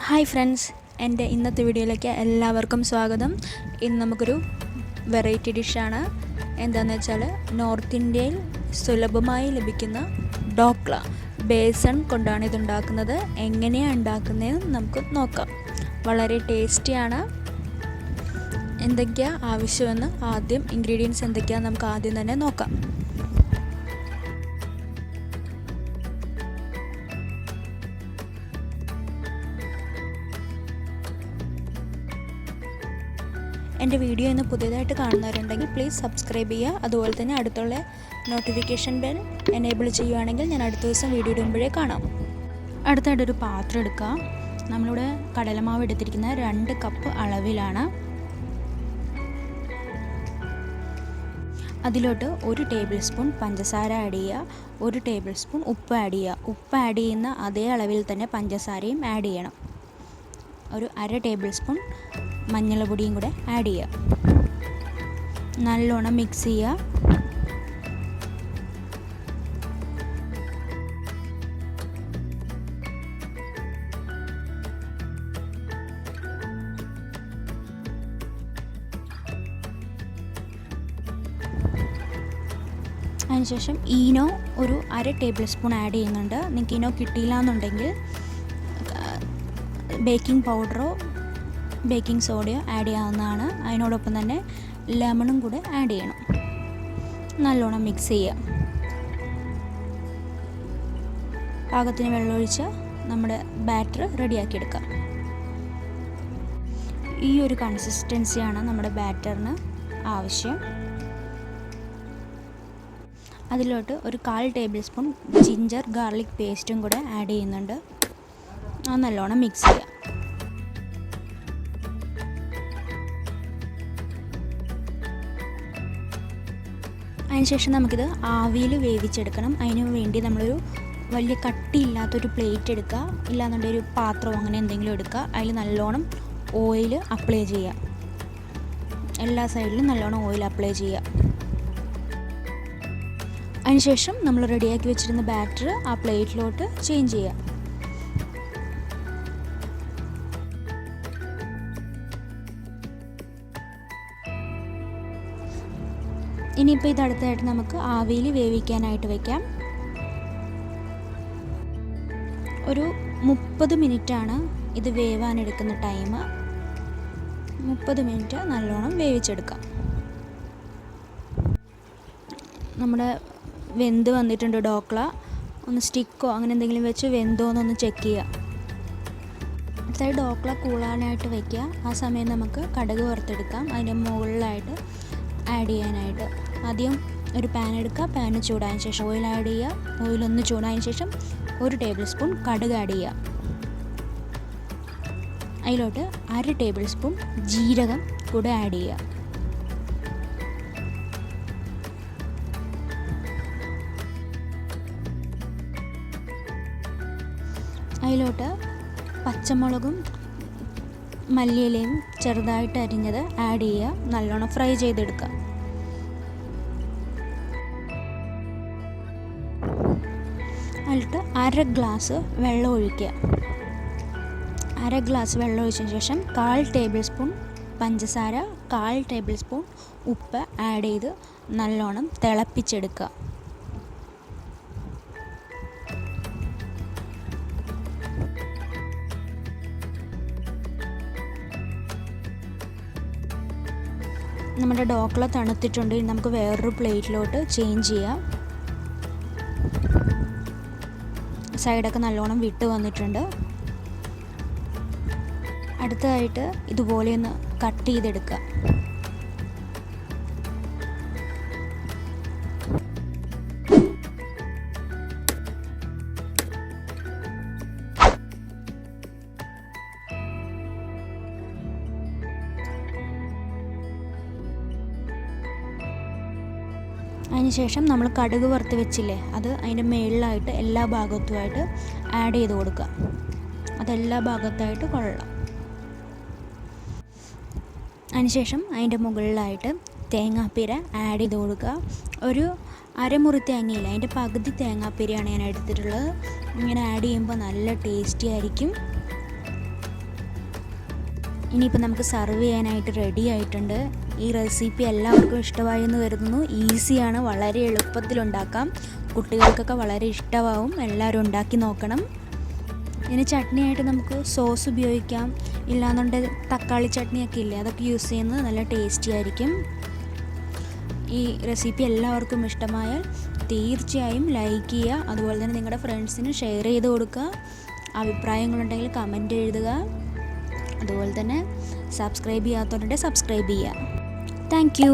Hi friends, എൻ്റെ ഇന്നത്തെ വീഡിയോയിലേക്ക് എല്ലാവർക്കും സ്വാഗതം. ഇന്ന് നമുക്കൊരു വെറൈറ്റി ഡിഷാണ്. എന്താണെന്ന് വെച്ചാൽ നോർത്ത് ഇന്ത്യയിൽ സുലഭമായി ലഭിക്കുന്ന ഡോക്ല ബേസൺ കൊണ്ടാണ് ഇതുണ്ടാക്കുന്നത്. എങ്ങനെയാണ് ഉണ്ടാക്കുന്നതെന്ന് നമുക്ക് നോക്കാം. വളരെ ടേസ്റ്റിയാണ്. എന്തൊക്കെയാണ് ആവശ്യമെന്ന് ആദ്യം ഇൻഗ്രീഡിയൻസ് എന്തൊക്കെയാണെന്ന് നമുക്ക് ആദ്യം തന്നെ നോക്കാം. എൻ്റെ വീഡിയോ ഇന്ന് പുതിയതായിട്ട് കാണുന്നവരുണ്ടെങ്കിൽ പ്ലീസ് സബ്സ്ക്രൈബ് ചെയ്യുക. അതുപോലെ തന്നെ അടുത്തുള്ള നോട്ടിഫിക്കേഷൻ ബെൽ എനേബിൾ ചെയ്യുകയാണെങ്കിൽ ഞാൻ അടുത്ത ദിവസം വീഡിയോ ഇടുമ്പോഴേ കാണാം. അടുത്തായിട്ടൊരു പാത്രം എടുക്കുക. നമ്മളിവിടെ കടലമാവ് എടുത്തിരിക്കുന്ന 2 കപ്പ് അളവിലാണ്. അതിലോട്ട് 1 ടേബിൾ സ്പൂൺ പഞ്ചസാര ആഡ് ചെയ്യുക, 1 ടേബിൾ സ്പൂൺ ഉപ്പ് ആഡ് ചെയ്യുക. ഉപ്പ് ആഡ് ചെയ്യുന്ന അതേ അളവിൽ തന്നെ പഞ്ചസാരയും ആഡ് ചെയ്യണം. ഒരു 1/2 ടേബിൾ സ്പൂൺ മഞ്ഞൾപ്പൊടിയും കൂടെ ആഡ് ചെയ്യുക. നല്ലോണം മിക്സ് ചെയ്യുക. അതിനുശേഷം ഈനോ ഒരു 1/2 ടേബിൾ സ്പൂൺ ആഡ് ചെയ്യുന്നുണ്ട്. നിങ്ങൾക്ക് ഈനോ കിട്ടിയില്ല എന്നുണ്ടെങ്കിൽ ബേക്കിംഗ് പൗഡറോ ബേക്കിംഗ് സോഡയോ ആഡ് ചെയ്യാവുന്നതാണ്. അതിനോടൊപ്പം തന്നെ ലെമണും കൂടെ ആഡ് ചെയ്യണം. നല്ലോണം മിക്സ് ചെയ്യുക. പാകത്തിന് വെള്ളമൊഴിച്ച് നമ്മുടെ ബാറ്റർ റെഡിയാക്കിയെടുക്കുക. ഈ ഒരു കൺസിസ്റ്റൻസിയാണ് നമ്മുടെ ബാറ്ററിന് ആവശ്യം. അതിലോട്ട് ഒരു 1/4 ടേബിൾ സ്പൂൺ ജിഞ്ചർ ഗാർലിക് പേസ്റ്റും കൂടെ ആഡ് ചെയ്യുന്നുണ്ട്. അത് നല്ലോണം മിക്സ് ചെയ്യുക. അതിനുശേഷം നമുക്കിത് ആവിയിൽ വേവിച്ചെടുക്കണം. അതിന് വേണ്ടി നമ്മളൊരു വലിയ കട്ടിയില്ലാത്തൊരു പ്ലേറ്റ് എടുക്കുക, ഇല്ലാന്നുണ്ടെങ്കിൽ ഒരു പാത്രമോ അങ്ങനെ എന്തെങ്കിലും എടുക്കുക. അതിൽ നല്ലോണം ഓയിൽ അപ്ലൈ ചെയ്യുക. എല്ലാ സൈഡിലും നല്ലോണം ഓയിൽ അപ്ലൈ ചെയ്യുക. അതിനുശേഷം നമ്മൾ റെഡിയാക്കി വെച്ചിരുന്ന ബാറ്റർ ആ പ്ലേറ്റിലോട്ട് ചേഞ്ച് ചെയ്യുക. ഇനിയിപ്പോൾ ഇതടുത്തായിട്ട് നമുക്ക് ആവിയിൽ വേവിക്കാനായിട്ട് വയ്ക്കാം. ഒരു 30 മിനിറ്റാണ് ഇത് വേവാനെടുക്കുന്ന ടൈം. 30 മിനിറ്റ് നല്ലോണം വേവിച്ചെടുക്കാം. നമ്മുടെ വെന്ത് വന്നിട്ടുണ്ട് ഡോക്ല. ഒന്ന് സ്റ്റിക്കോ അങ്ങനെ എന്തെങ്കിലും വെച്ച് വെന്തോ എന്നൊന്ന് ചെക്ക് ചെയ്യുക. അടുത്തായി ഡോക്ല കൂളാനായിട്ട് വയ്ക്കുക. ആ സമയം നമുക്ക് കടുക് വറുത്തെടുക്കാം. അതിൻ്റെ മുകളിലായിട്ട് ആഡ് ചെയ്യാനായിട്ട് ആദ്യം ഒരു പാൻ എടുക്കുക. പാന് ചൂടായതിനു ശേഷം ഓയിൽ ആഡ് ചെയ്യുക. ഓയിലൊന്ന് ചൂടായതിനു ശേഷം 1 ടേബിൾ സ്പൂൺ കടുക് ആഡ് ചെയ്യുക. അതിലോട്ട് 1/2 ടേബിൾ സ്പൂൺ ജീരകം കൂടെ ആഡ് ചെയ്യുക. അതിലോട്ട് പച്ചമുളകും മല്ലിയിലയും ചെറുതായിട്ട് അരിഞ്ഞത് ആഡ് ചെയ്യുക. നല്ലോണം ഫ്രൈ ചെയ്തെടുക്കുക. അതിലിട്ട് 1/2 ഗ്ലാസ് വെള്ളം ഒഴിക്കുക. 1/2 ഗ്ലാസ് വെള്ളം ഒഴിച്ചതിന് ശേഷം 1/4 ടേബിൾ സ്പൂൺ പഞ്ചസാര, 1/4 ടേബിൾ സ്പൂൺ ഉപ്പ് ആഡ് ചെയ്ത് നല്ലോണം തിളപ്പിച്ചെടുക്കുക. നമ്മുടെ ഡോക്ല തണുത്തിട്ടുണ്ട്. നമുക്ക് വേറൊരു പ്ലേറ്റിലോട്ട് ചേഞ്ച് ചെയ്യാം. സൈഡൊക്കെ നല്ലോണം വിട്ട് വന്നിട്ടുണ്ട്. അടുത്തതായിട്ട് ഇതുപോലെ ഒന്ന് കട്ട് ചെയ്തെടുക്കുക. അതിനുശേഷം നമ്മൾ കടുക് വറുത്ത് വെച്ചില്ലേ, അത് അതിൻ്റെ മുകളിലായിട്ട് എല്ലാ ഭാഗത്തുമായിട്ട് ആഡ് ചെയ്ത് കൊടുക്കുക. അതെല്ലാ ഭാഗത്തായിട്ട് കൊള്ളാം. അതിനുശേഷം അതിൻ്റെ മുകളിലായിട്ട് തേങ്ങാപ്പീര ആഡ് ചെയ്ത് കൊടുക്കുക. ഒരു അരമുറി തേങ്ങയില്ല, അതിൻ്റെ പകുതി തേങ്ങാപ്പീരയാണ് ഞാൻ എടുത്തിട്ടുള്ളത്. ഇങ്ങനെ ആഡ് ചെയ്യുമ്പോൾ നല്ല ടേസ്റ്റി ആയിരിക്കും. ഇനിയിപ്പോൾ നമുക്ക് സെർവ് ചെയ്യാനായിട്ട് റെഡി ആയിട്ടുണ്ട്. ഈ റെസിപ്പി എല്ലാവർക്കും ഇഷ്ടമായി എന്ന് കരുതുന്നു. ഈസിയാണ്, വളരെ എളുപ്പത്തിലുണ്ടാക്കാം. കുട്ടികൾക്കൊക്കെ വളരെ ഇഷ്ടമാവും. എല്ലാവരും ഉണ്ടാക്കി നോക്കണം. ഇതിന് ചട്നിയായിട്ട് നമുക്ക് സോസ് ഉപയോഗിക്കാം, ഇല്ലാന്നുണ്ടെങ്കിൽ തക്കാളി ചട്നിയൊക്കെ ഇല്ലേ, അതൊക്കെ യൂസ് ചെയ്യുന്നത് നല്ല ടേസ്റ്റി ആയിരിക്കും. ഈ റെസിപ്പി എല്ലാവർക്കും ഇഷ്ടമായാൽ തീർച്ചയായും ലൈക്ക് ചെയ്യുക. അതുപോലെ തന്നെ നിങ്ങളുടെ ഫ്രണ്ട്സിന് ഷെയർ ചെയ്ത് കൊടുക്കുക. അഭിപ്രായങ്ങളുണ്ടെങ്കിൽ കമൻറ്റ് എഴുതുക. അതുപോലെ തന്നെ സബ്സ്ക്രൈബ് ചെയ്യാത്തവരുണ്ടെങ്കിൽ സബ്സ്ക്രൈബ് ചെയ്യുക. Thank you.